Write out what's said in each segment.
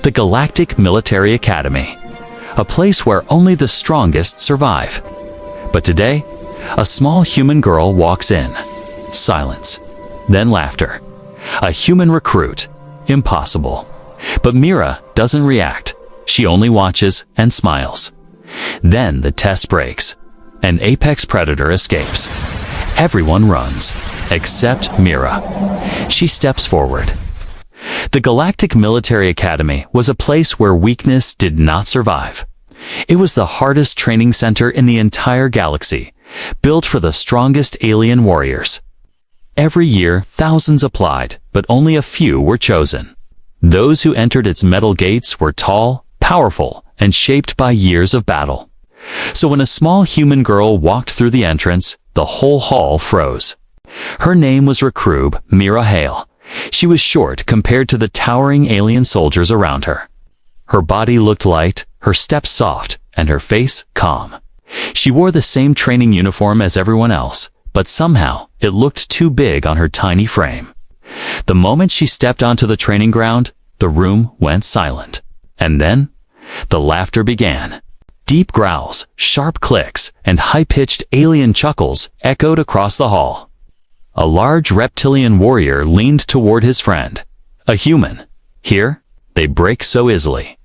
The Galactic Military Academy, a place where only the strongest survive. But today, a small human girl walks in. Silence, then laughter. A human recruit. Impossible. But Mira doesn't react. She only watches and smiles. Then the test breaks. An apex predator escapes. Everyone runs, except Mira. She steps forward. The Galactic Military Academy was a place where weakness did not survive. It was the hardest training center in the entire galaxy, built for the strongest alien warriors. Every year, thousands applied, but only a few were chosen. Those who entered its metal gates were tall, powerful, and shaped by years of battle. So when a small human girl walked through the entrance, the whole hall froze. Her name was Recruit Mira Hale. She was short compared to the towering alien soldiers around her. Her body looked light, her steps soft, and her face calm. She wore the same training uniform as everyone else, but somehow it looked too big on her tiny frame. The moment she stepped onto the training ground, the room went silent. And then, the laughter began. Deep growls, sharp clicks, and high-pitched alien chuckles echoed across the hall. A large reptilian warrior leaned toward his friend. A human. Here, they break so easily.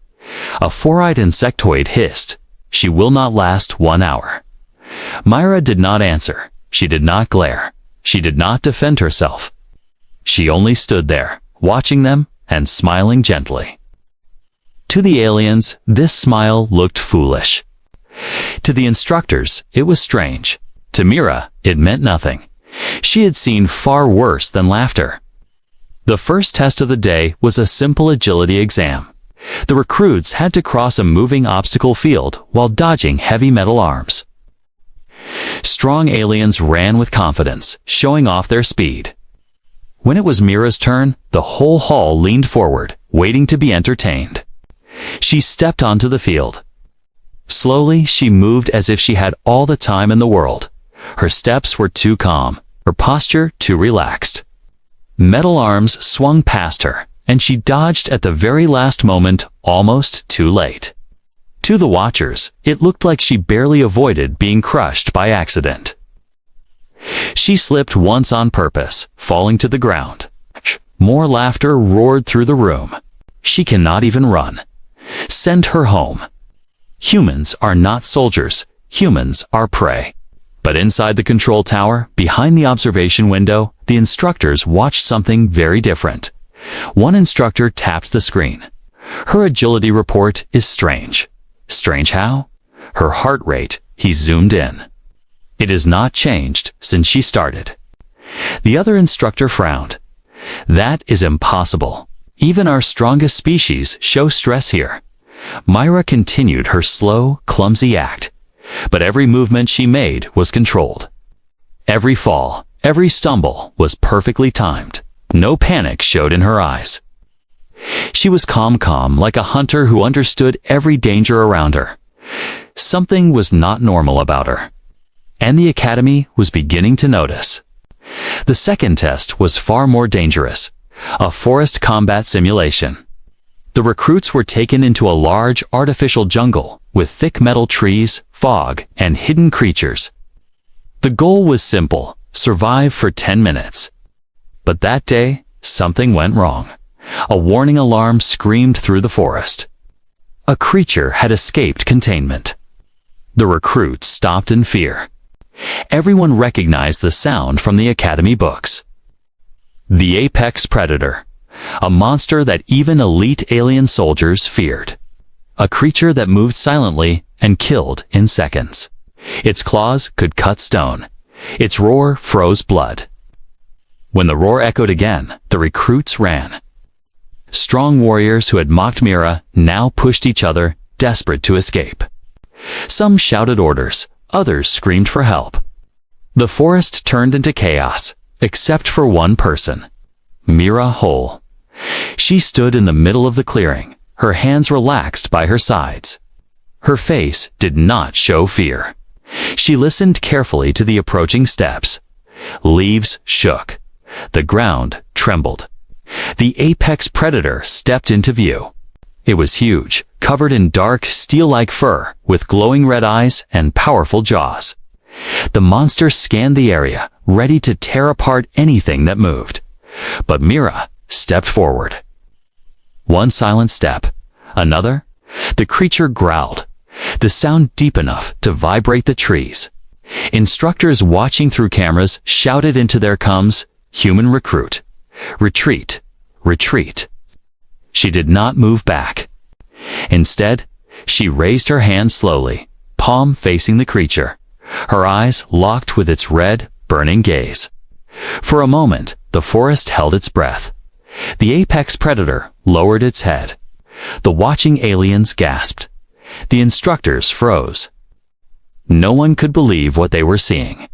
A four-eyed insectoid hissed. She will not last 1 hour. Myra did not answer. She did not glare. She did not defend herself. She only stood there, watching them and smiling gently. To the aliens, this smile looked foolish. To the instructors, it was strange. To Mira, it meant nothing. She had seen far worse than laughter. The first test of the day was a simple agility exam. The recruits had to cross a moving obstacle field while dodging heavy metal arms. Strong aliens ran with confidence, showing off their speed. When it was Mira's turn, the whole hall leaned forward, waiting to be entertained. She stepped onto the field. Slowly, she moved as if she had all the time in the world. Her steps were too calm, her posture too relaxed. Metal arms swung past her, and she dodged at the very last moment, almost too late. To the watchers, it looked like she barely avoided being crushed by accident. She slipped once on purpose, falling to the ground. More laughter roared through the room. She cannot even run. Send her home. Humans are not soldiers. Humans are prey. But inside the control tower, behind the observation window, the instructors watched something very different. One instructor tapped the screen. Her agility report is strange. Strange how? Her heart rate, he zoomed in. It has not changed since she started. The other instructor frowned. That is impossible. Even our strongest species show stress here. Myra continued her slow, clumsy act. But every movement she made was controlled. Every fall, every stumble was perfectly timed. No panic showed in her eyes. She was calm like a hunter who understood every danger around her. Something was not normal about her. And the Academy was beginning to notice. The second test was far more dangerous. A forest combat simulation. The recruits were taken into a large artificial jungle with thick metal trees, fog, and hidden creatures. The goal was simple: survive for 10 minutes. But that day, something went wrong. A warning alarm screamed through the forest. A creature had escaped containment. The recruits stopped in fear. Everyone recognized the sound from the Academy books. The apex predator. A monster that even elite alien soldiers feared. A creature that moved silently and killed in seconds. Its claws could cut stone. Its roar froze blood. When the roar echoed again, the recruits ran. Strong warriors who had mocked Mira now pushed each other, desperate to escape. Some shouted orders, others screamed for help. The forest turned into chaos, except for one person. Mira Hole. She stood in the middle of the clearing, her hands relaxed by her sides. Her face did not show fear. She listened carefully to the approaching steps. Leaves shook. The ground trembled. The apex predator stepped into view. It was huge, covered in dark, steel-like fur, with glowing red eyes and powerful jaws. The monster scanned the area, ready to tear apart anything that moved. But Mira stepped forward. One silent step, another. The creature growled, the sound deep enough to vibrate the trees. Instructors watching through cameras shouted into their coms, "Human recruit. Retreat. Retreat." She did not move back. Instead, she raised her hand slowly, palm facing the creature, her eyes locked with its red, burning gaze. For a moment, the forest held its breath. The apex predator lowered its head. The watching aliens gasped. The instructors froze. No one could believe what they were seeing.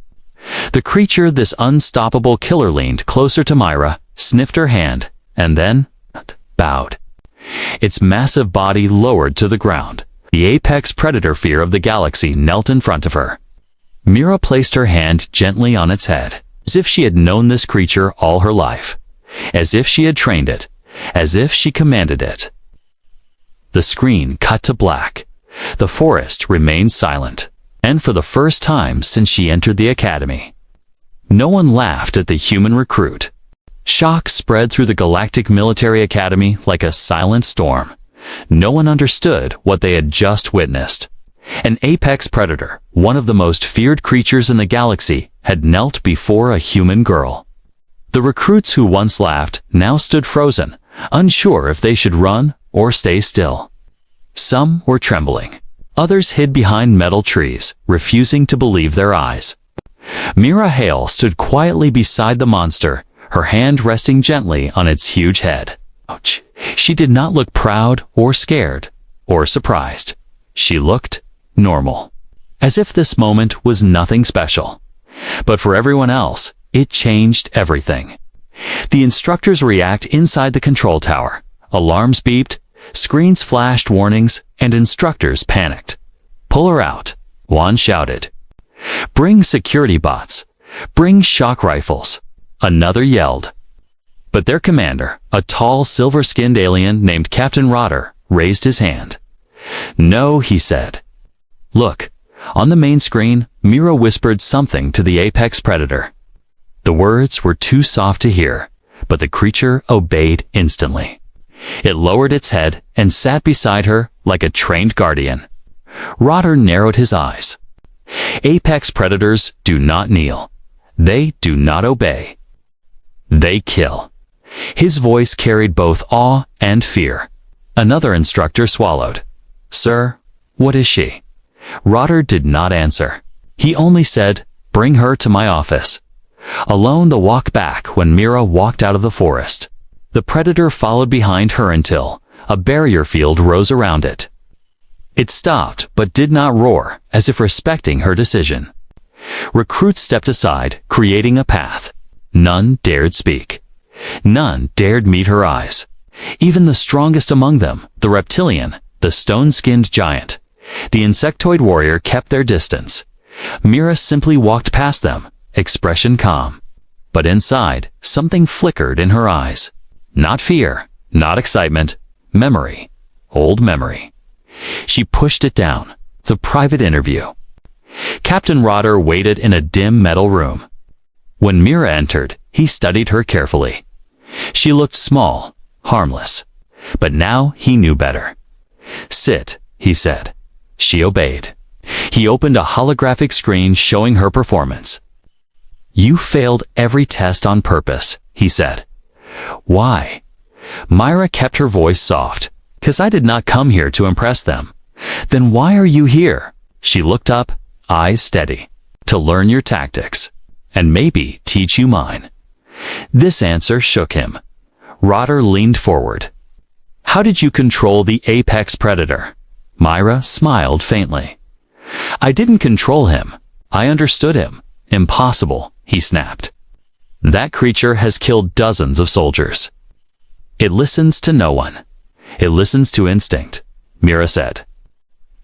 The creature, this unstoppable killer, leaned closer to Myra, sniffed her hand, and then bowed. Its massive body lowered to the ground. The apex predator fear of the galaxy knelt in front of her. Mira placed her hand gently on its head, as if she had known this creature all her life, as if she had trained it, as if she commanded it. The screen cut to black. The forest remained silent, and for the first time since she entered the academy. No one laughed at the human recruit. Shock spread through the Galactic Military Academy like a silent storm. No one understood what they had just witnessed. An apex predator, one of the most feared creatures in the galaxy, had knelt before a human girl. The recruits who once laughed now stood frozen, unsure if they should run or stay still. Some were trembling. Others hid behind metal trees, refusing to believe their eyes. Mira Hale stood quietly beside the monster, her hand resting gently on its huge head. Ouch. She did not look proud or scared or surprised. She looked normal, as if this moment was nothing special. But for everyone else, it changed everything. The instructors react inside the control tower. Alarms beeped, screens flashed warnings, and instructors panicked. "Pull her out," one shouted. "Bring security bots. Bring shock rifles," another yelled. But their commander, a tall, silver-skinned alien named Captain Rotter, raised his hand. "No," he said. "Look." On the main screen, Mira whispered something to the apex predator. The words were too soft to hear, but the creature obeyed instantly. It lowered its head and sat beside her like a trained guardian. Rotter narrowed his eyes. Apex predators do not kneel. They do not obey. They kill. His voice carried both awe and fear. Another instructor swallowed. "Sir, what is she?" Rotter did not answer. He only said, "Bring her to my office." Alone, the walk back when Mira walked out of the forest. The predator followed behind her until a barrier field rose around it. It stopped but did not roar, as if respecting her decision. Recruits stepped aside, creating a path. None dared speak. None dared meet her eyes. Even the strongest among them, the reptilian, the stone-skinned giant, the insectoid warrior, kept their distance. Mira simply walked past them, expression calm. But inside, something flickered in her eyes. Not fear, not excitement, memory, old memory. She pushed it down. The private interview. Captain Rotter waited in a dim metal room. When Mira entered, he studied her carefully. She looked small, harmless. But now he knew better. "Sit," he said. She obeyed. He opened a holographic screen showing her performance. "You failed every test on purpose," he said. "Why?" Myra kept her voice soft. "'Cause I did not come here to impress them." "Then why are you here?" She looked up, eyes steady. "To learn your tactics. And maybe teach you mine." This answer shook him. Rotter leaned forward. "How did you control the apex predator?" Myra smiled faintly. "I didn't control him. I understood him." "Impossible," he snapped. "That creature has killed dozens of soldiers. It listens to no one. It listens to instinct," Mira said.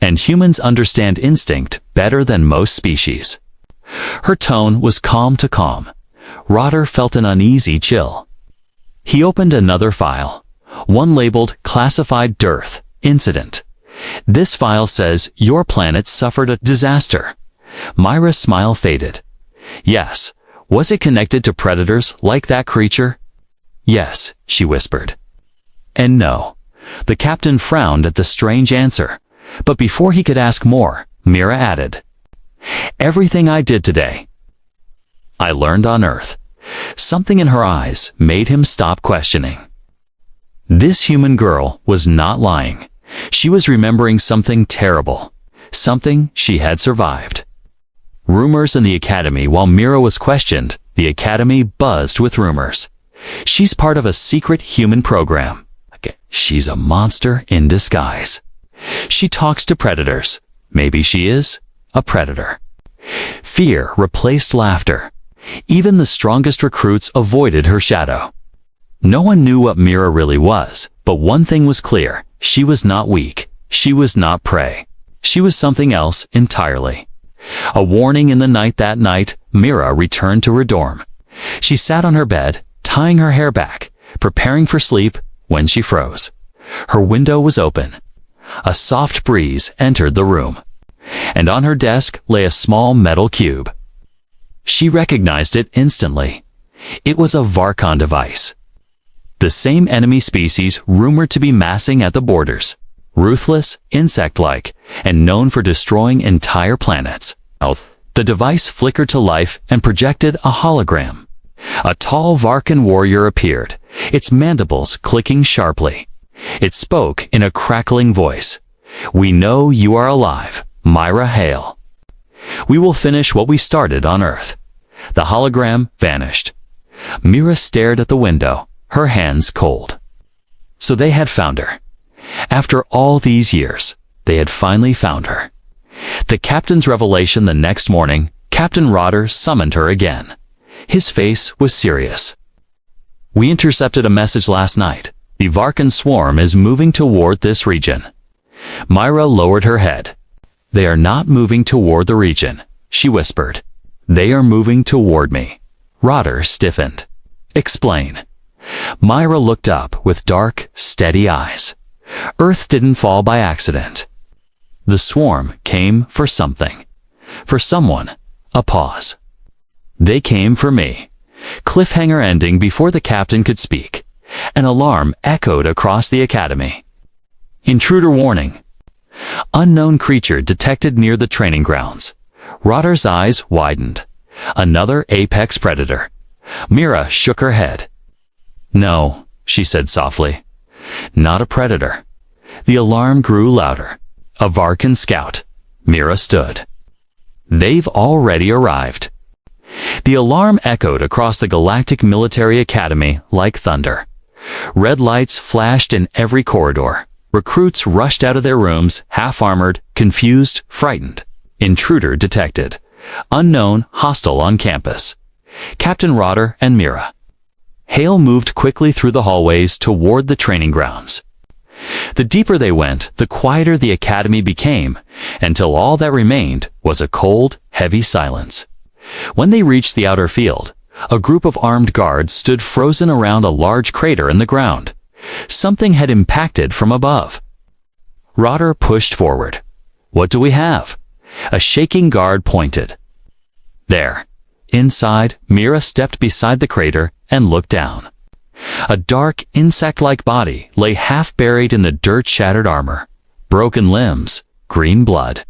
"And humans understand instinct better than most species." Her tone was calm to calm. Rotter felt an uneasy chill. He opened another file. One labeled Classified Dearth Incident. This file says your planet suffered a disaster. Myra's smile faded. Yes. Was it connected to predators like that creature? Yes, she whispered. And no. The captain frowned at the strange answer. But before he could ask more, Mira added, everything I did today, I learned on Earth. Something in her eyes made him stop questioning. This human girl was not lying. She was remembering something terrible. Something she had survived. Rumors in the academy. While Mira was questioned, the academy buzzed with rumors. She's part of a secret human program. She's a monster in disguise. She talks to predators. Maybe she is a predator. Fear replaced laughter. Even the strongest recruits avoided her shadow. No one knew what Mira really was, but one thing was clear. She was not weak. She was not prey. She was something else entirely. A warning in the night. That night, Mira returned to her dorm. She sat on her bed, tying her hair back, preparing for sleep, when she froze. Her window was open. A soft breeze entered the room, and on her desk lay a small metal cube. She recognized it instantly. It was a Varkon device. The same enemy species rumored to be massing at the borders. Ruthless, insect-like, and known for destroying entire planets. The device flickered to life and projected a hologram. A tall Varkan warrior appeared, its mandibles clicking sharply. It spoke in a crackling voice. We know you are alive, Myra Hale. We will finish what we started on Earth. The hologram vanished. Mira stared at the window, her hands cold. So they had found her. After all these years, they had finally found her. The captain's revelation. The next morning, Captain Rotter summoned her again. His face was serious. We intercepted a message last night. The Varkan swarm is moving toward this region. Myra lowered her head. They are not moving toward the region, she whispered. They are moving toward me. Rotter stiffened. Explain. Myra looked up with dark, steady eyes. Earth didn't fall by accident. The swarm came for something. For someone. A pause. They came for me. Cliffhanger ending before the captain could speak. An alarm echoed across the academy. Intruder warning. Unknown creature detected near the training grounds. Rotter's eyes widened. Another apex predator. Mira shook her head. No, she said softly. Not a predator. The alarm grew louder. A Varkan scout. Mira stood. They've already arrived. The alarm echoed across the Galactic Military Academy like thunder. Red lights flashed in every corridor. Recruits rushed out of their rooms, half-armored, confused, frightened. Intruder detected. Unknown, hostile on campus. Captain Rotter and Mira. Hale moved quickly through the hallways toward the training grounds. The deeper they went, the quieter the academy became, until all that remained was a cold, heavy silence. When they reached the outer field, a group of armed guards stood frozen around a large crater in the ground. Something had impacted from above. Rotter pushed forward. What do we have? A shaking guard pointed. There. Inside, Mira stepped beside the crater and looked down. A dark, insect-like body lay half-buried in the dirt-shattered armor. Broken limbs, green blood.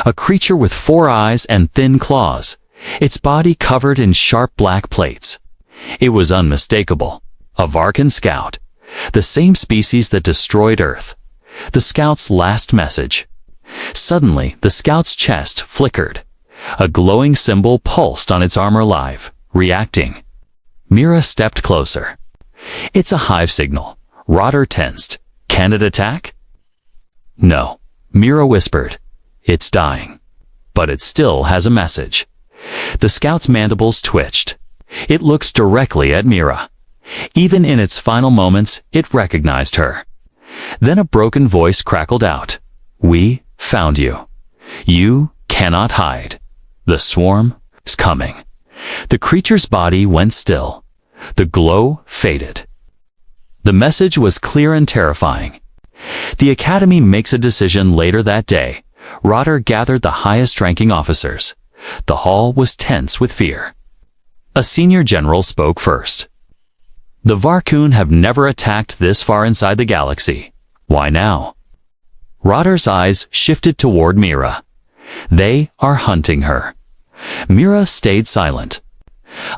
A creature with 4 eyes and thin claws, its body covered in sharp black plates. It was unmistakable. A Varkan scout. The same species that destroyed Earth. The scout's last message. Suddenly, the scout's chest flickered. A glowing symbol pulsed on its armor live, reacting. Mira stepped closer. It's a hive signal. Rotter tensed. Can it attack? No. Mira whispered. It's dying. But it still has a message. The scout's mandibles twitched. It looked directly at Mira. Even in its final moments, it recognized her. Then a broken voice crackled out. We found you. You cannot hide. The swarm is coming. The creature's body went still. The glow faded. The message was clear and terrifying. The Academy makes a decision later that day. Rotter gathered the highest-ranking officers. The hall was tense with fear. A senior general spoke first. The Varkun have never attacked this far inside the galaxy. Why now? Rotter's eyes shifted toward Mira. They are hunting her. Mira stayed silent.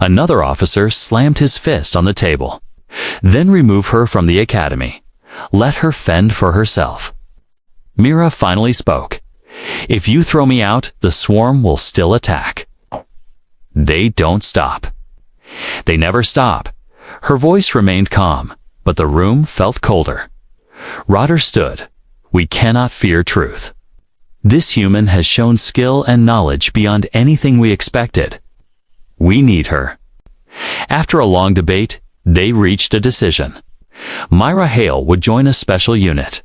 Another officer slammed his fist on the table. Then remove her from the Academy. Let her fend for herself. Mira finally spoke. If you throw me out, the swarm will still attack. They don't stop. They never stop. Her voice remained calm, but the room felt colder. Rotter stood. We cannot fear truth. This human has shown skill and knowledge beyond anything we expected. We need her. After a long debate, they reached a decision. Myra Hale would join a special unit.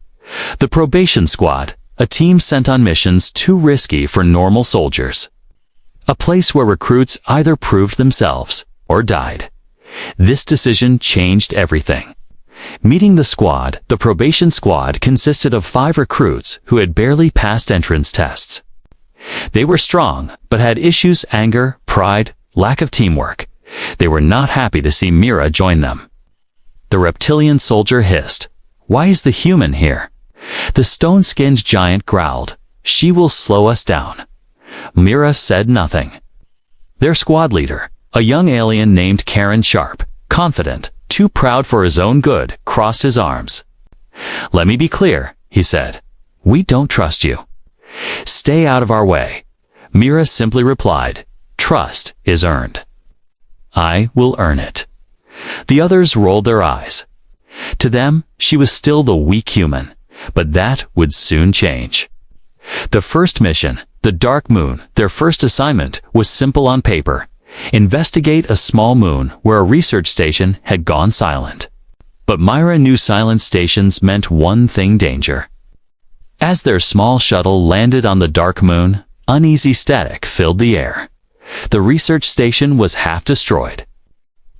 The probation squad, a team sent on missions too risky for normal soldiers. A place where recruits either proved themselves or died. This decision changed everything. Meeting the squad, the probation squad consisted of 5 recruits who had barely passed entrance tests. They were strong, but had issues: anger, pride, lack of teamwork. They were not happy to see Mira join them. The reptilian soldier hissed, "Why is the human here?" The stone-skinned giant growled, "She will slow us down." Mira said nothing. Their squad leader, a young alien named Karen Sharp, confident, too proud for his own good, crossed his arms. "Let me be clear," he said. "We don't trust you. Stay out of our way." Mira simply replied, "Trust is earned. I will earn it." The others rolled their eyes. To them, she was still the weak human, but that would soon change. The first mission, the Dark Moon, their first assignment, was simple on paper. Investigate a small moon where a research station had gone silent. But Myra knew silent stations meant one thing: danger. As their small shuttle landed on the Dark Moon, uneasy static filled the air. The research station was half destroyed.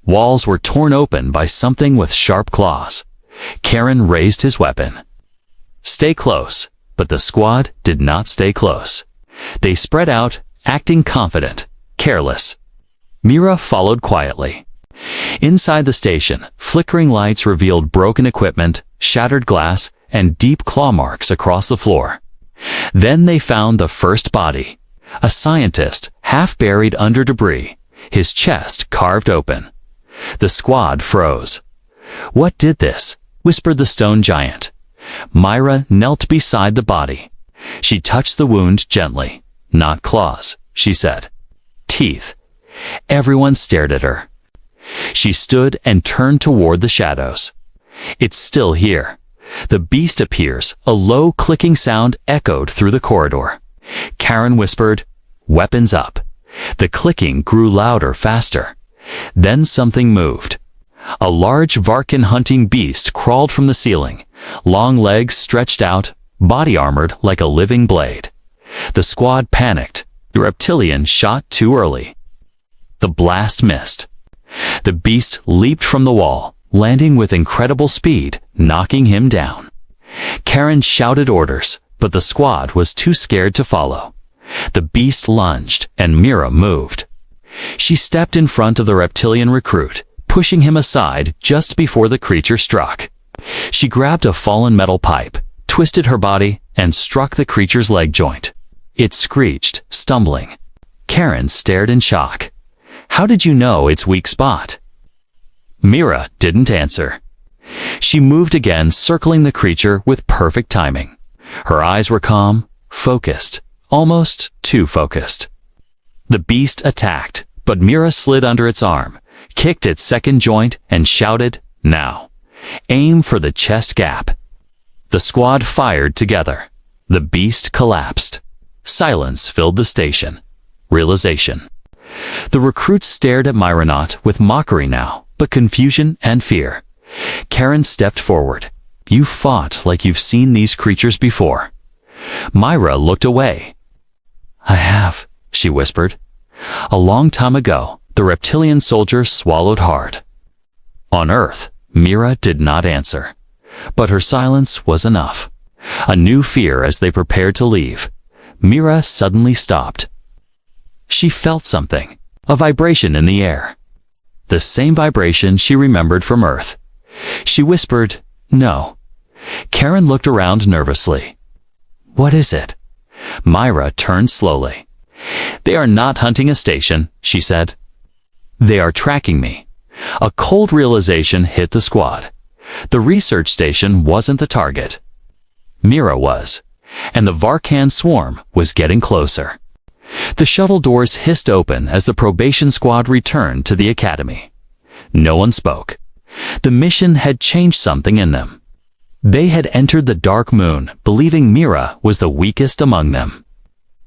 Walls were torn open by something with sharp claws. Karen raised his weapon. "Stay close," but the squad did not stay close. They spread out, acting confident, careless. Mira followed quietly. Inside the station, flickering lights revealed broken equipment, shattered glass, and deep claw marks across the floor. Then they found the first body. A scientist, half buried under debris, his chest carved open. The squad froze. "What did this?" whispered the stone giant. Myra knelt beside the body. She touched the wound gently. "Not claws," she said. "Teeth." Everyone stared at her. She stood and turned toward the shadows. "It's still here." The beast appears. A low clicking sound echoed through the corridor. Karen whispered, "Weapons up." The clicking grew louder, faster. Then something moved. A large Varkan hunting beast crawled from the ceiling, long legs stretched out, body armored like a living blade. The squad panicked. The reptilian shot too early. The blast missed. The beast leaped from the wall, landing with incredible speed, knocking him down. Karen shouted orders, but the squad was too scared to follow. The beast lunged, and Mira moved. She stepped in front of the reptilian recruit, pushing him aside just before the creature struck. She grabbed a fallen metal pipe, twisted her body, and struck the creature's leg joint. It screeched, stumbling. Karen stared in shock. "How did you know its weak spot?" Mira didn't answer. She moved again, circling the creature with perfect timing. Her eyes were calm, focused, almost too focused. The beast attacked, but Mira slid under its arm, kicked its second joint, and shouted, "Now! Aim for the chest gap." The squad fired together. The beast collapsed. Silence filled the station. Realization. The recruits stared at Myra, not with mockery now, but confusion and fear. Karen stepped forward. "You fought like you've seen these creatures before." Myra looked away. "I have," she whispered. "A long time ago, the reptilian soldier swallowed hard." On Earth, Mira did not answer, but her silence was enough. A new fear as they prepared to leave. Mira suddenly stopped. She felt something, a vibration in the air. The same vibration she remembered from Earth. She whispered, "No." Karen looked around nervously. "What is it?" Myra turned slowly. "They are not hunting a station," she said. "They are tracking me." A cold realization hit the squad. The research station wasn't the target. Mira was, and the Varkan swarm was getting closer. The shuttle doors hissed open as the probation squad returned to the academy. No one spoke. The mission had changed something in them. They had entered the dark moon, believing Mira was the weakest among them.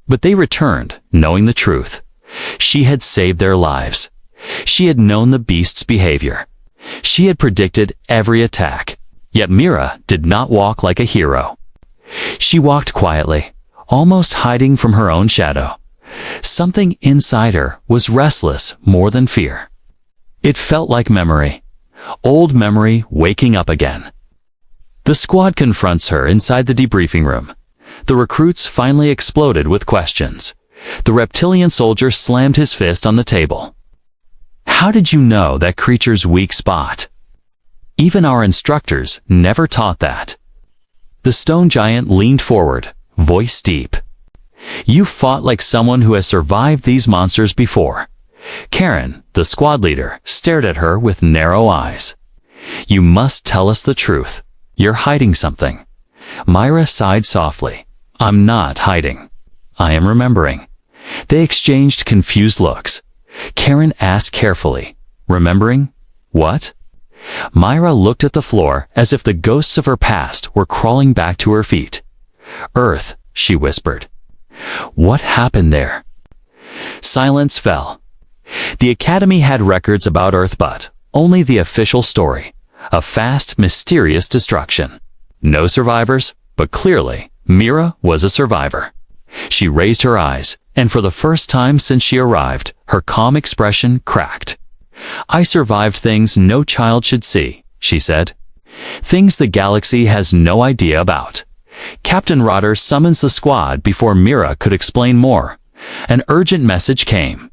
But they returned, knowing the truth. She had saved their lives. She had known the beast's behavior. She had predicted every attack. Yet Mira did not walk like a hero. She walked quietly, almost hiding from her own shadow. Something inside her was restless more than fear. It felt like memory. Old memory waking up again. The squad confronts her inside the debriefing room. The recruits finally exploded with questions. The reptilian soldier slammed his fist on the table. "How did you know that creature's weak spot? Even our instructors never taught that." The stone giant leaned forward, voice deep. "You fought like someone who has survived these monsters before." Karen, the squad leader, stared at her with narrow eyes. "You must tell us the truth. You're hiding something." Myra sighed softly. "I'm not hiding. I am remembering." They exchanged confused looks. Karen asked carefully, "Remembering? What?" Myra looked at the floor as if the ghosts of her past were crawling back to her feet. "Earth," she whispered. "What happened there?" Silence fell. The academy had records about Earth, but only the official story. A fast, mysterious destruction. No survivors, but clearly, Mira was a survivor. She raised her eyes, and for the first time since she arrived, her calm expression cracked. "I survived things no child should see," she said. "Things the galaxy has no idea about." Captain Rotter summons the squad before Mira could explain more. An urgent message came.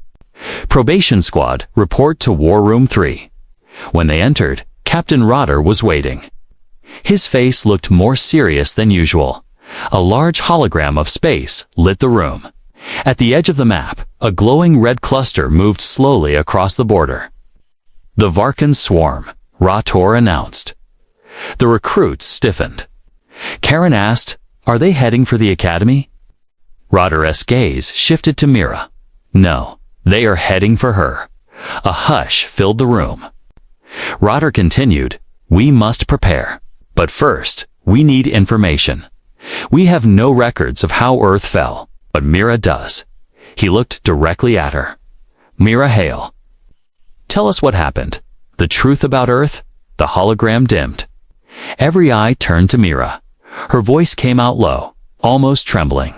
"Probation squad, report to War Room 3. When they entered, Captain Rotter was waiting. His face looked more serious than usual. A large hologram of space lit the room. At the edge of the map, a glowing red cluster moved slowly across the border. "The Varkan swarm," Rotor announced. The recruits stiffened. Karen asked, "Are they heading for the academy?" Rotter's gaze shifted to Mira. "No, they are heading for her." A hush filled the room. Rotter continued, "We must prepare. But first, we need information. We have no records of how Earth fell, but Mira does." He looked directly at her. "Mira Hale, tell us what happened. The truth about Earth?" The hologram dimmed. Every eye turned to Mira. Her voice came out low, almost trembling.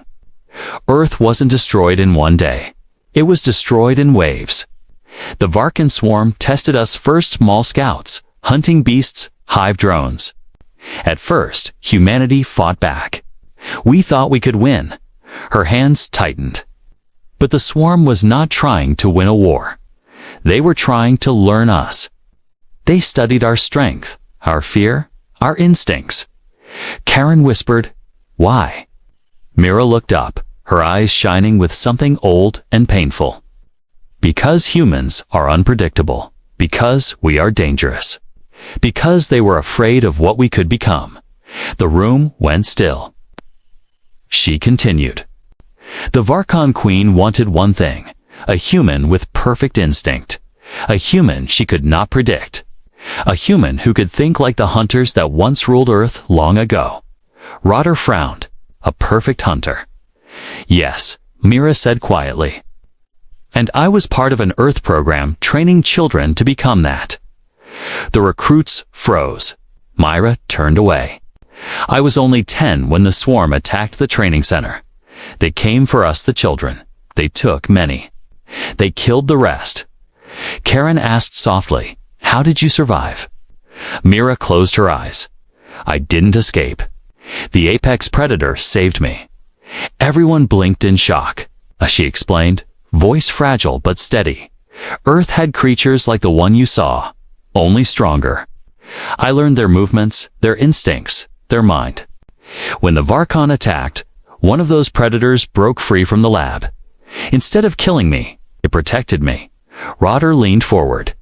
"Earth wasn't destroyed in one day. It was destroyed in waves. The Varkan swarm tested us first, small scouts, hunting beasts, hive drones. At first, humanity fought back. We thought we could win." Her hands tightened. But the swarm was not trying to win a war. They were trying to learn us. They studied our strength, our fear, our instincts. Karen whispered, "Why?" Mira looked up, her eyes shining with something old and painful. "Because humans are unpredictable. Because we are dangerous. Because they were afraid of what we could become." The room went still. She continued. "The Varkan Queen wanted one thing, a human with perfect instinct. A human she could not predict. A human who could think like the hunters that once ruled Earth long ago." Rotter frowned. "A perfect hunter." "Yes," Mira said quietly. "And I was part of an Earth program training children to become that." The recruits froze. Myra turned away. "I was only 10 when the swarm attacked the training center. They came for us, the children. They took many. They killed the rest." Karen asked softly, "How did you survive?" Mira closed her eyes. I didn't escape. The apex predator saved me. Everyone blinked in shock. She explained, voice fragile but steady. Earth had creatures like the one you saw, only stronger. I learned their movements, their instincts, their mind. When the Varkon attacked, one of those predators broke free from the lab. Instead of killing me, it protected me. Rotter leaned forward.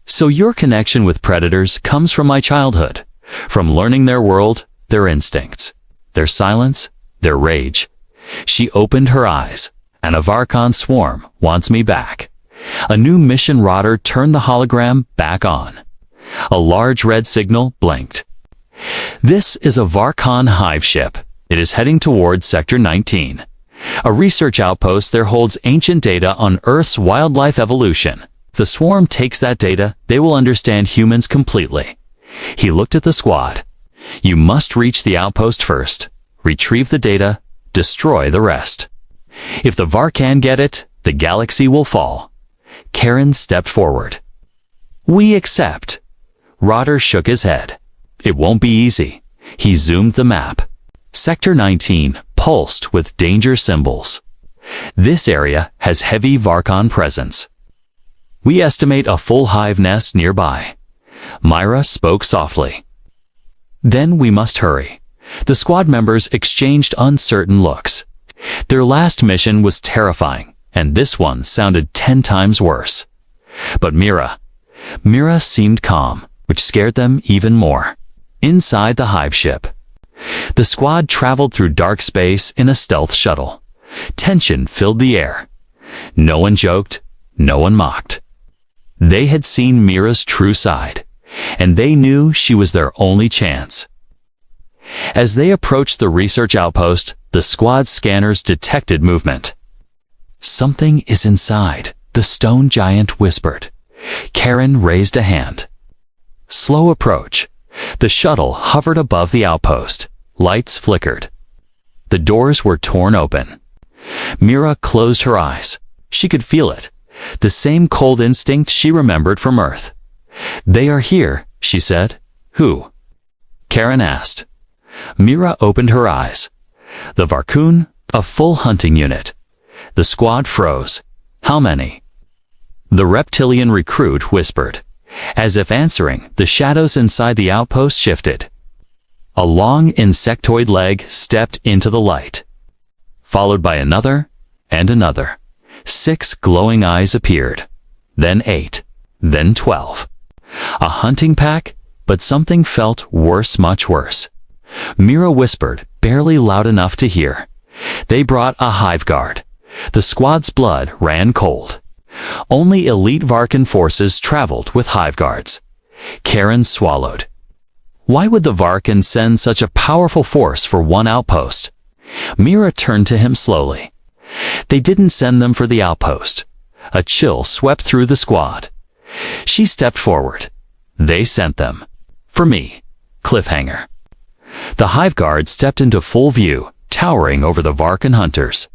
So your connection with predators comes from my childhood, from learning their world, their instincts, their silence, their rage. She opened her eyes, and a Varkon swarm wants me back. A new mission. Rotter turned the hologram back on. A large red signal blinked. This is a Varkon hive ship. It is heading towards Sector 19. A research outpost there holds ancient data on Earth's wildlife evolution. If the swarm takes that data, they will understand humans completely. He looked at the squad. You must reach the outpost first, retrieve the data, destroy the rest. If the Varkan get it, the galaxy will fall. Karen stepped forward. We accept. Rotter shook his head. It won't be easy. He zoomed the map. Sector 19 pulsed with danger symbols. This area has heavy Varkon presence. We estimate a full hive nest nearby. Myra spoke softly. Then we must hurry. The squad members exchanged uncertain looks. Their last mission was terrifying, and this one sounded 10 times worse. But Mira seemed calm, which scared them even more. Inside the hive ship, the squad traveled through dark space in a stealth shuttle. Tension filled the air. No one joked, no one mocked. They had seen Mira's true side, and they knew she was their only chance. As they approached the research outpost, the squad scanners detected movement. Something is inside, the stone giant whispered. Karen raised a hand. Slow approach. The shuttle hovered above the outpost. Lights flickered. The doors were torn open. Mira closed her eyes. She could feel it. The same cold instinct she remembered from Earth. They are here, she said. Who? Karen asked. Mira opened her eyes. The Varkun, a full hunting unit. The squad froze. How many? The reptilian recruit whispered. As if answering, the shadows inside the outpost shifted. A long insectoid leg stepped into the light, followed by another and another. 6 glowing eyes appeared, then 8, then 12. A hunting pack, but something felt worse, much worse. Mira whispered, barely loud enough to hear. They brought a hive guard. The squad's blood ran cold. Only elite Varkan forces traveled with hive guards. Karen swallowed. Why would the Varkan send such a powerful force for one outpost? Mira turned to him slowly. They didn't send them for the outpost. A chill swept through the squad. She stepped forward. They sent them. For me. Cliffhanger. The hive guard stepped into full view, towering over the Varkan hunters.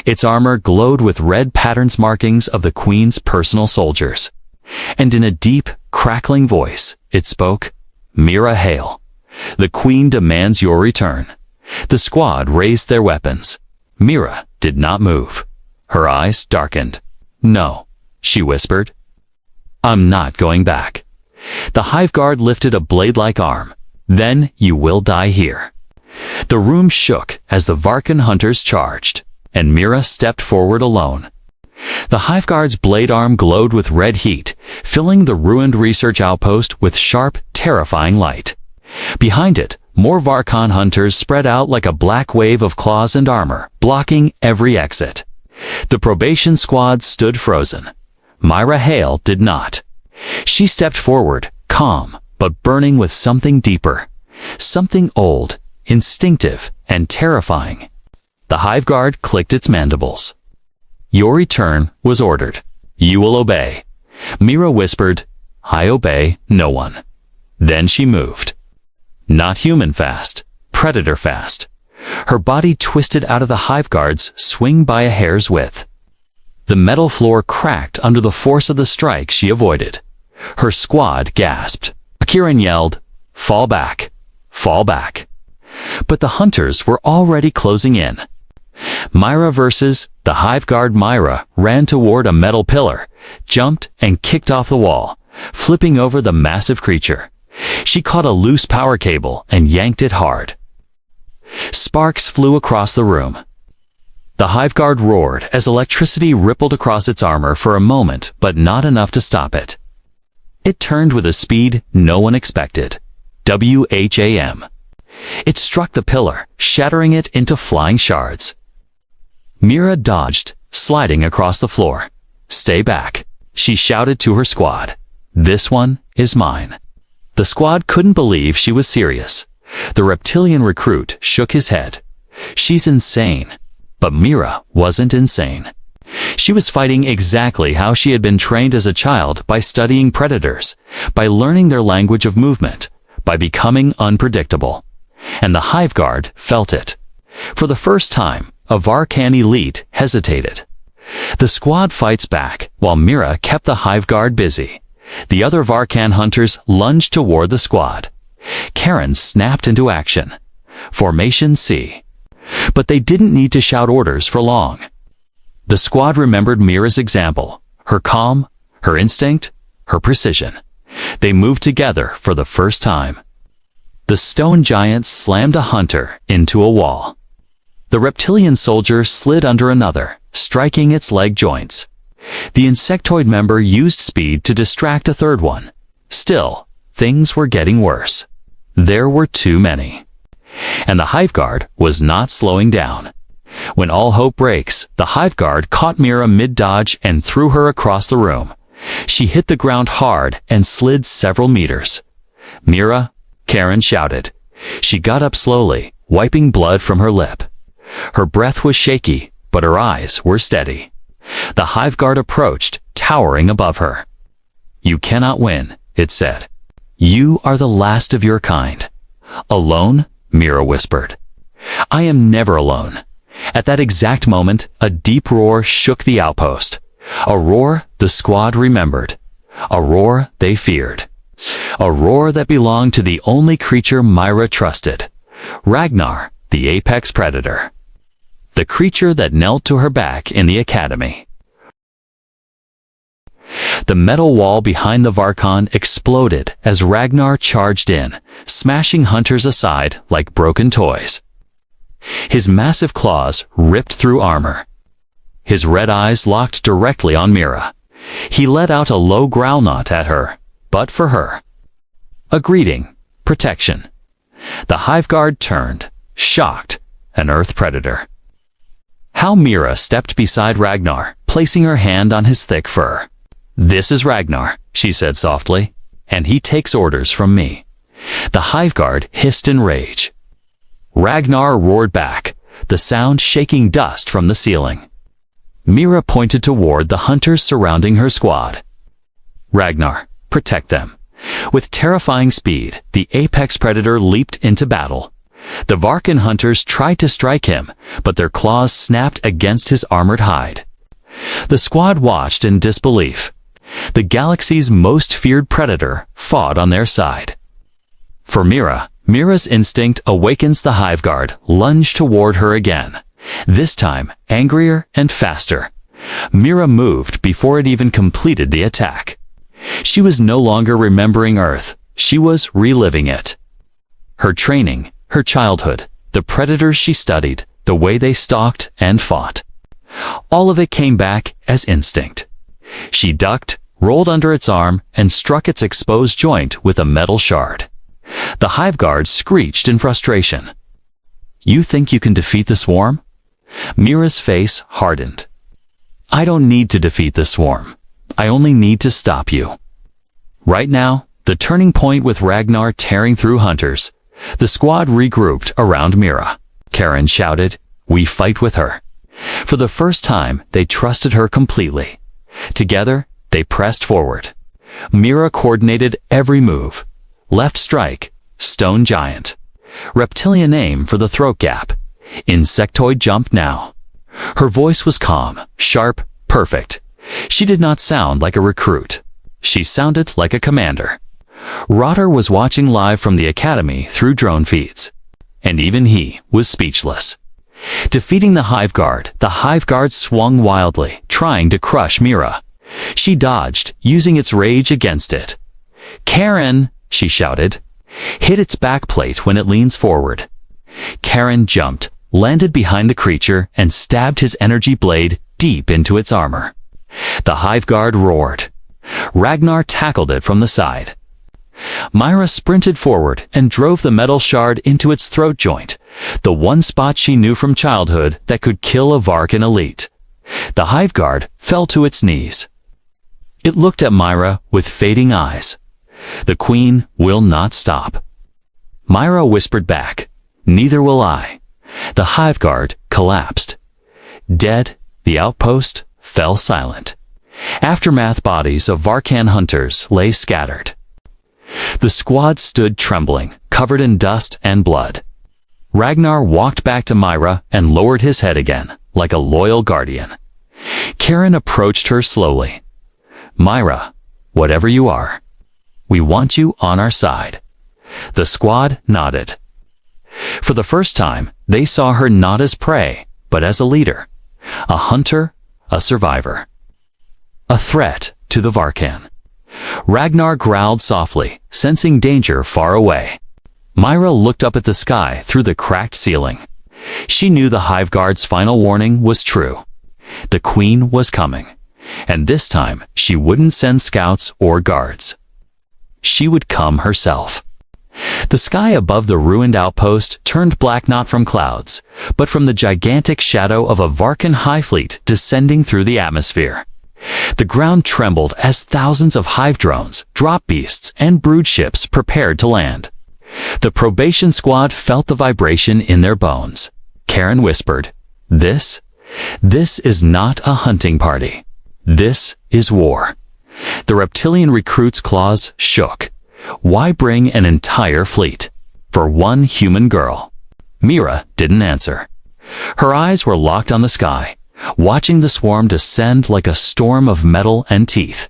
Its armor glowed with red patterns, markings of the Queen's personal soldiers. And in a deep, crackling voice, it spoke, Mira, hail. The Queen demands your return. The squad raised their weapons. Mira did not move. Her eyes darkened. No, she whispered. I'm not going back. The hive guard lifted a blade-like arm. Then you will die here. The room shook as the Varkan hunters charged, and Mira stepped forward alone. The hive guard's blade arm glowed with red heat, filling the ruined research outpost with sharp, terrifying light. Behind it, more Varkan hunters spread out like a black wave of claws and armor, blocking every exit. The probation squad stood frozen. Myra Hale did not. She stepped forward, calm, but burning with something deeper. Something old, instinctive, and terrifying. The hive guard clicked its mandibles. Your return was ordered. You will obey. Mira whispered, I obey no one. Then she moved. Not human fast, predator fast. Her body twisted out of the hive guard's swing by a hair's width. The metal floor cracked under the force of the strike she avoided. Her squad gasped. Kieran yelled, "Fall back! Fall back!" But the hunters were already closing in. Myra versus the Hive Guard. Myra ran toward a metal pillar, jumped and kicked off the wall, flipping over the massive creature. She caught a loose power cable and yanked it hard. Sparks flew across the room. The Hive Guard roared as electricity rippled across its armor for a moment, but not enough to stop it. It turned with a speed no one expected. WHAM. It struck the pillar, shattering it into flying shards. Myra dodged, sliding across the floor. "Stay back," she shouted to her squad. "This one is mine." The squad couldn't believe she was serious. The reptilian recruit shook his head. "She's insane." But Myra wasn't insane. She was fighting exactly how she had been trained as a child, by studying predators, by learning their language of movement, by becoming unpredictable. And the Hive Guard felt it. For the first time, a Varkan elite hesitated. The squad fights back, while Myra kept the Hive Guard busy. The other Varkan hunters lunged toward the squad. Karen snapped into action. Formation C. But they didn't need to shout orders for long. The squad remembered Myra's example, her calm, her instinct, her precision. They moved together for the first time. The stone giant slammed a hunter into a wall. The reptilian soldier slid under another, striking its leg joints. The insectoid member used speed to distract a third one. Still, things were getting worse. There were too many. And the Hive Guard was not slowing down. When all hope breaks, the Hive Guard caught Myra mid-dodge and threw her across the room. She hit the ground hard and slid several meters. "Myra!" Karen shouted. She got up slowly, wiping blood from her lip. Her breath was shaky, but her eyes were steady. The Hive Guard approached, towering above her. "You cannot win," it said. "You are the last of your kind." "Alone?" Myra whispered. "I am never alone." At that exact moment, a deep roar shook the outpost. A roar the squad remembered. A roar they feared. A roar that belonged to the only creature Myra trusted. Ragnar, the apex predator. The creature that knelt to her back in the academy. The metal wall behind the Varkan exploded as Ragnar charged in, smashing hunters aside like broken toys. His massive claws ripped through armor. His red eyes locked directly on Myra. He let out a low growl, not at her, but for her. A greeting, protection. The Hive Guard turned, shocked, an earth predator. How Myra stepped beside Ragnar, placing her hand on his thick fur. "This is Ragnar," she said softly, "and he takes orders from me." The Hive Guard hissed in rage. Ragnar roared back, the sound shaking dust from the ceiling. Myra pointed toward the hunters surrounding her squad. "Ragnar, protect them." With terrifying speed, the apex predator leaped into battle. The Varkan hunters tried to strike him, but their claws snapped against his armored hide. The squad watched in disbelief. The galaxy's most feared predator fought on their side. For Myra, Myra's instinct awakens. The Hive Guard lunged toward her again, this time angrier and faster. Myra moved before it even completed the attack. She was no longer remembering Earth, she was reliving it. Her training, her childhood, the predators she studied, the way they stalked and fought. All of it came back as instinct. She ducked, rolled under its arm, and struck its exposed joint with a metal shard. The Hive Guard screeched in frustration. "You think you can defeat the swarm?" Myra's face hardened. "I don't need to defeat the swarm. I only need to stop you." Right now, the turning point with Ragnar tearing through hunters, the squad regrouped around Myra. Karen shouted, "We fight with her." For the first time, they trusted her completely. Together, they pressed forward. Myra coordinated every move. Left strike, stone giant. Reptilian aim for the throat gap. Insectoid jump now. Her voice was calm, sharp, perfect. She did not sound like a recruit. She sounded like a commander. Rotter was watching live from the academy through drone feeds, and even he was speechless. Defeating the Hive Guard swung wildly, trying to crush Mira. She dodged, using its rage against it. "Karen!" she shouted. "Hit its backplate when it leans forward." Karen jumped, landed behind the creature, and stabbed his energy blade deep into its armor. The Hive Guard roared. Ragnar tackled it from the side. Myra sprinted forward and drove the metal shard into its throat joint, the one spot she knew from childhood that could kill a Varkan elite. The Hive Guard fell to its knees. It looked at Myra with fading eyes. "The Queen will not stop." Myra whispered back, "Neither will I." The Hive Guard collapsed. Dead, the outpost fell silent. Aftermath bodies of Varkan hunters lay scattered. The squad stood trembling, covered in dust and blood. Ragnar walked back to Myra and lowered his head again, like a loyal guardian. Karen approached her slowly. "Myra, whatever you are, we want you on our side." The squad nodded. For the first time, they saw her not as prey, but as a leader, a hunter, a survivor, a threat to the Varkan. Ragnar growled softly, sensing danger far away. Myra looked up at the sky through the cracked ceiling. She knew the Hive Guard's final warning was true. The Queen was coming, and this time she wouldn't send scouts or guards. She would come herself. The sky above the ruined outpost turned black not from clouds, but from the gigantic shadow of a Varkan high fleet descending through the atmosphere. The ground trembled as thousands of hive drones, drop beasts, and brood ships prepared to land. The probation squad felt the vibration in their bones. Karen whispered, This is not a hunting party. This is war." The reptilian recruit's claws shook. Why bring an entire fleet for one human girl? Mira didn't answer. Her eyes were locked on the sky, watching the swarm descend like a storm of metal and teeth.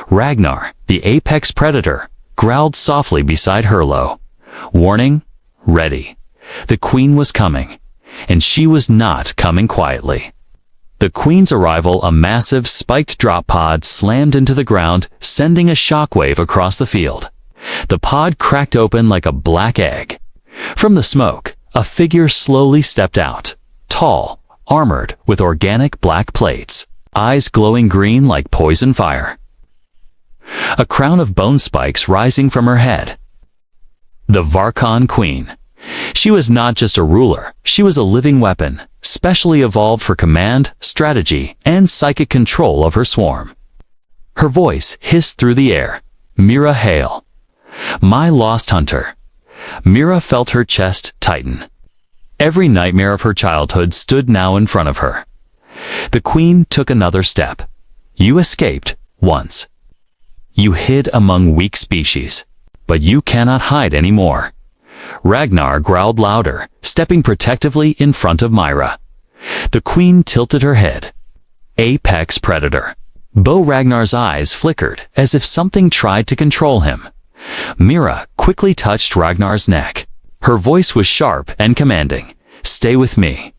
Ragnar, the apex predator, growled softly beside Herlo. Warning, ready. The Queen was coming, and she was not coming quietly. The Queen's arrival, a massive spiked drop pod slammed into the ground, sending a shockwave across the field. The pod cracked open like a black egg. From the smoke, a figure slowly stepped out, tall, armored with organic black plates, eyes glowing green like poison fire. A crown of bone spikes rising from her head. The Varkan Queen. She was not just a ruler, she was a living weapon, specially evolved for command, strategy, and psychic control of her swarm. Her voice hissed through the air. Mira hail. My lost hunter. Mira felt her chest tighten. Every nightmare of her childhood stood now in front of her. The Queen took another step. You escaped once. You hid among weak species, but you cannot hide anymore. Ragnar growled louder, stepping protectively in front of Myra. The Queen tilted her head. Apex predator. Bo Ragnar's eyes flickered as if something tried to control him. Mira quickly touched Ragnar's neck. Her voice was sharp and commanding. Stay with me.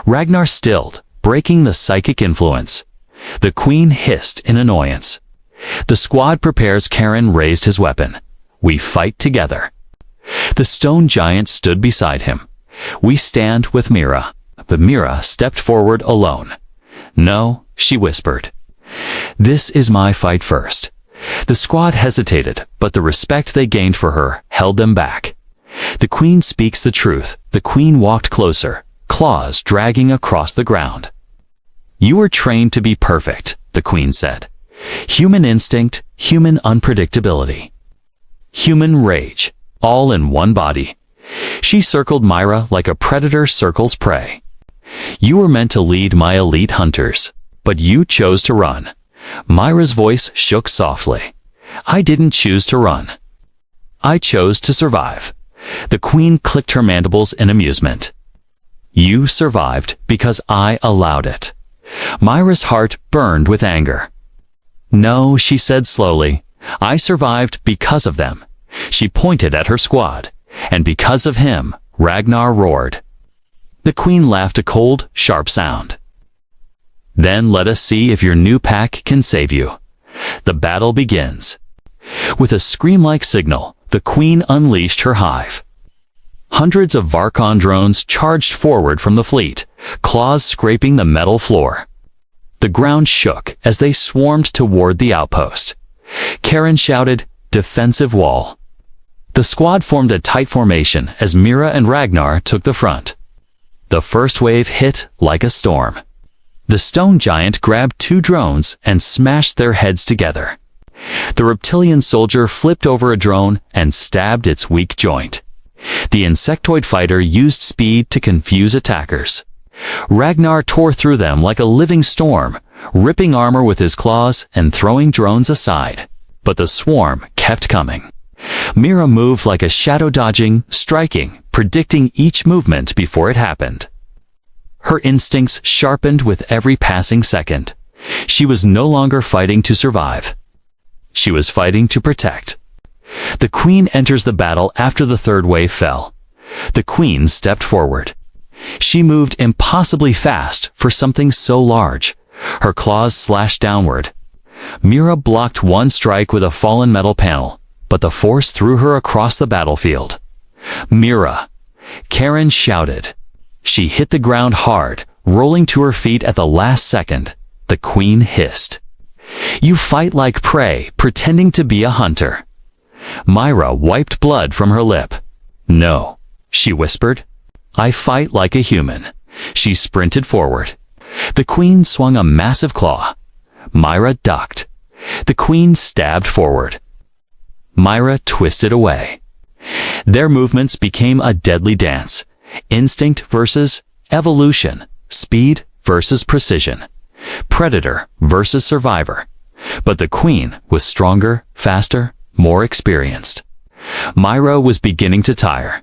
Ragnar stilled, breaking the psychic influence. The Queen hissed in annoyance. The squad prepares. Karen raised his weapon. We fight together. The stone giant stood beside him. We stand with Mira. But Mira stepped forward alone. No, she whispered. This is my fight first. The squad hesitated, but the respect they gained for her held them back. The Queen speaks the truth. The Queen walked closer, claws dragging across the ground. You were trained to be perfect, the Queen said. Human instinct, human unpredictability. Human rage, all in one body. She circled Myra like a predator circles prey. You were meant to lead my elite hunters, but you chose to run. Myra's voice shook softly. I didn't choose to run. I chose to survive. The Queen clicked her mandibles in amusement. You survived because I allowed it. Myra's heart burned with anger. No, she said slowly. I survived because of them. She pointed at her squad. And because of him, Ragnar roared. The queen laughed a cold, sharp sound. Then let us see if your new pack can save you. The battle begins. With a scream-like signal, the queen unleashed her hive. Hundreds of Varkon drones charged forward from the fleet, claws scraping the metal floor. The ground shook as they swarmed toward the outpost. Karen shouted, "Defensive wall." The squad formed a tight formation as Mira and Ragnar took the front. The first wave hit like a storm. The stone giant grabbed two drones and smashed their heads together. The reptilian soldier flipped over a drone and stabbed its weak joint. The insectoid fighter used speed to confuse attackers. Ragnar tore through them like a living storm, ripping armor with his claws and throwing drones aside. But the swarm kept coming. Mira moved like a shadow, dodging, striking, predicting each movement before it happened. Her instincts sharpened with every passing second. She was no longer fighting to survive. She was fighting to protect. The queen enters the battle after the third wave fell. The queen stepped forward. She moved impossibly fast for something so large. Her claws slashed downward. Mira blocked one strike with a fallen metal panel, but the force threw her across the battlefield. "Mira!" Karen shouted. She hit the ground hard, rolling to her feet at the last second. The queen hissed. "You fight like prey, pretending to be a hunter." Myra wiped blood from her lip. "No," she whispered. "I fight like a human." She sprinted forward. The queen swung a massive claw. Myra ducked. The queen stabbed forward. Myra twisted away. Their movements became a deadly dance. Instinct versus evolution. Speed versus precision. Predator versus survivor. But the queen was stronger, faster, more experienced. Myra was beginning to tire.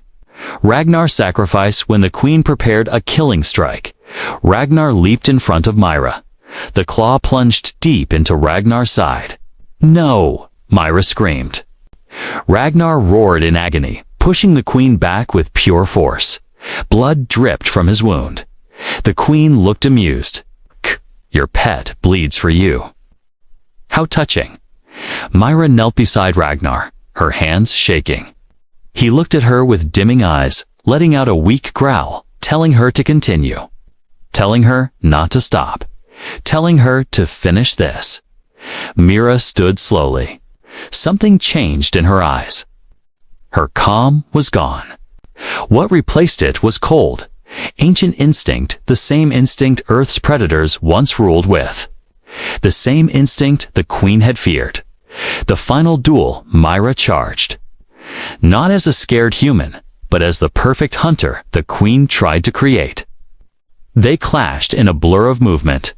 Ragnar sacrificed when the queen prepared a killing strike. Ragnar leaped in front of Myra. The claw plunged deep into Ragnar's side. "No!" Myra screamed. Ragnar roared in agony, pushing the queen back with pure force. Blood dripped from his wound. The queen looked amused. "Your pet bleeds for you." How touching. Myra knelt beside Ragnar, her hands shaking. He looked at her with dimming eyes, letting out a weak growl, telling her to continue. Telling her not to stop. Telling her to finish this. Mira stood slowly. Something changed in her eyes. Her calm was gone. What replaced it was cold. Ancient instinct, the same instinct Earth's predators once ruled with. The same instinct the queen had feared. The final duel, Myra charged. Not as a scared human, but as the perfect hunter the queen tried to create. They clashed in a blur of movement.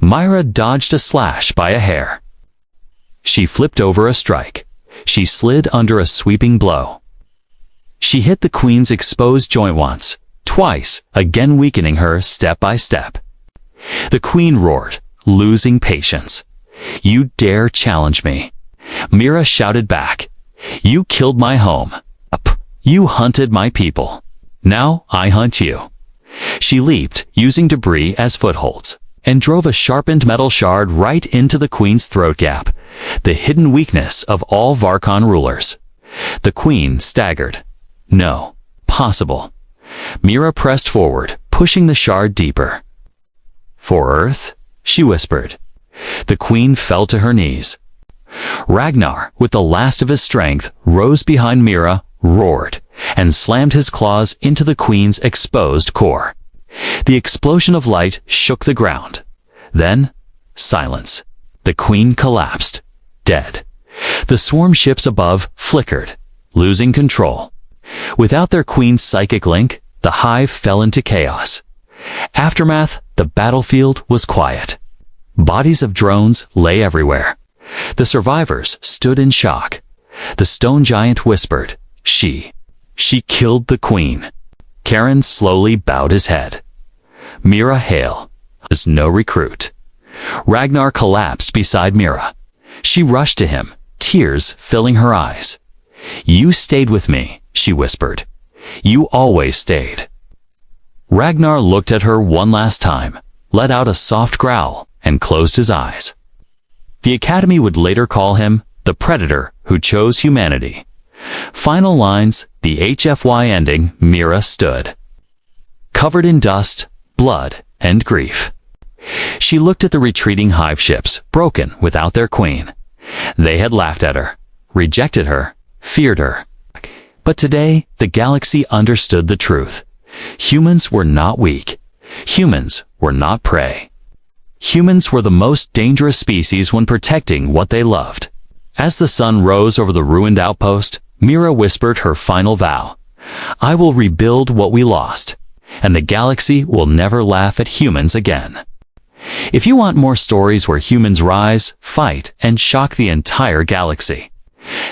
Myra dodged a slash by a hair. She flipped over a strike. She slid under a sweeping blow. She hit the queen's exposed joint once, twice, again weakening her step by step. The queen roared, losing patience. "You dare challenge me?" Mira shouted back. "You killed my home. You hunted my people. Now I hunt you." She leaped, using debris as footholds, and drove a sharpened metal shard right into the queen's throat gap, the hidden weakness of all Varkon rulers. The queen staggered. No, possible. Mira pressed forward, pushing the shard deeper. "For Earth?" she whispered. The queen fell to her knees. Ragnar, with the last of his strength, rose behind Mira, roared, and slammed his claws into the queen's exposed core. The explosion of light shook the ground. Then, silence. The queen collapsed, dead. The swarm ships above flickered, losing control. Without their queen's psychic link, the hive fell into chaos. Aftermath, the battlefield was quiet. Bodies of drones lay everywhere. The survivors stood in shock. The stone giant whispered, She killed the queen." Karen slowly bowed his head. Mira Hale was no recruit. Ragnar collapsed beside Mira. She rushed to him, tears filling her eyes. "You stayed with me," she whispered. "You always stayed." Ragnar looked at her one last time, let out a soft growl, and closed his eyes. The Academy would later call him the Predator who chose humanity. Final lines, the HFY ending, Mira stood, covered in dust, blood, and grief. She looked at the retreating hive ships, broken without their queen. They had laughed at her, rejected her, feared her. But today, the galaxy understood the truth. Humans were not weak. Humans were not prey. Humans were the most dangerous species when protecting what they loved. As the sun rose over the ruined outpost, Mira whispered her final vow. "I will rebuild what we lost, and the galaxy will never laugh at humans again." If you want more stories where humans rise, fight, and shock the entire galaxy,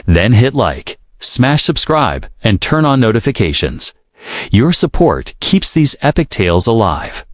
then hit like, smash subscribe, and turn on notifications. Your support keeps these epic tales alive.